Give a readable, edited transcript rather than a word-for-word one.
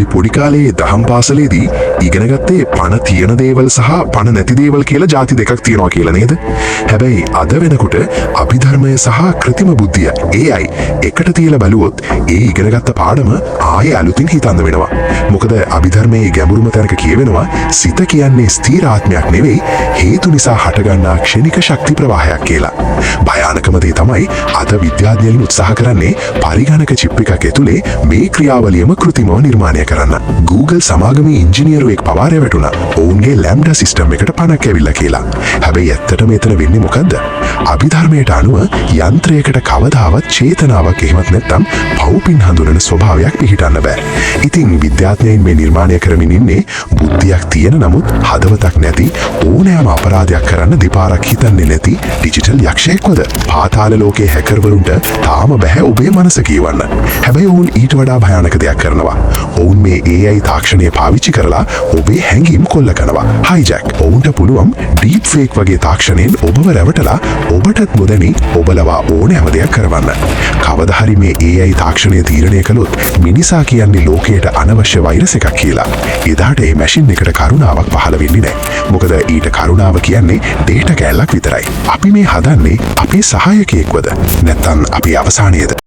අපි පොඩි කාලේ දහම් පාසලේදී ඉගෙන ගත්තේ පණ තියෙන දේවල් සහ පණ නැති දේවල් කියලා ಜಾති දෙකක් තියෙනවා කියලා නේද? හැබැයි අද වෙනකොට අභිධර්මය සහ කෘත්‍රිම බුද්ධිය AI එකට තියලා බලුවොත් ඒ ඉගෙනගත්ත පාඩම ආයෙ අලුතින් හිතන්න වෙනවා. මොකද අභිධර්මයේ ගැඹුරුම තැනක කියවෙනවා සිත කියන්නේ ස්ථීර ආත්මයක් නෙවෙයි හේතු නිසා හටගන්නා ක්ෂණික ශක්ති ප්‍රවාහයක් කියලා. භයානකම දේ තමයි අද විද්‍යාඥයන් උත්සාහ කරන්නේ පරිගණක චිප් එකක් ඇතුලේ මේ ක්‍රියාවලියම කෘත්‍රිමව නිර්මාණය කරන්න. Google සමාගමේ ඉංජිනේරුවෙක් පවා රැවටුණා. ඔවුන්ගේ ලැම්ඩා සිස්ටම් එකට පණක් ඇවිල්ලා කියලා. හැබැයි ඇත්තටම එතන වෙන්නේ මොකද්ද? අභිධර්මයට අනුව යන්ත්‍රයකට කවදාවත් චේතනාවක් එහෙමත් නැත්නම් පවුපින් හඳුනන ස්වභාවයක් පිහිටන්න බෑ. ඉතින් විද්‍යාඥයන් මේ නිර්මාණය කරමින් ඉන්නේ බුද්ධියක් තියෙන නමුත් හදවතක් නැති ඕනෑම අපරාධයක් කරන්න දෙපාරක් හිතන්නේ නැති ඩිජිටල් යක්ෂයෙක්වද? පාතාල ලෝකයේ හැකර්වරුන්ට තාම බෑ ඔබේ මනස කියවන්න. හැබැයි ඔවුන් ඊට වඩා භයානක දෙයක් කරනවා. ඔවුන් මේ AI තාක්ෂණය පාවිච්චි කරලා ඔබේ හැඟීම් කොල්ල කරනවා. hijack. ඔවුන්ට පුළුවන් deep fake වගේ තාක්ෂණයෙන් ඔබව රැවටලා ඔබටත් නොදැනි ඔබලවා ඕනෑම දෙයක් කරවන්න. කවදා හරි මේ AI තාක්ෂණය තීරණය කළොත් මිනිසා කියන්නේ ලෝකයට අනවශ්‍ය වෛරස් එකක් කියලා. එදාට මේ මැෂින් එකට කරුණාවක් පහළ වෙන්නේ නැහැ. මොකද ඊට කරුණාව කියන්නේ ඩේටා කැලක් විතරයි. අපි මේ හදන්නේ අපේ සහායකයෙක්වද නැත්නම් අපේ අවසානයේද?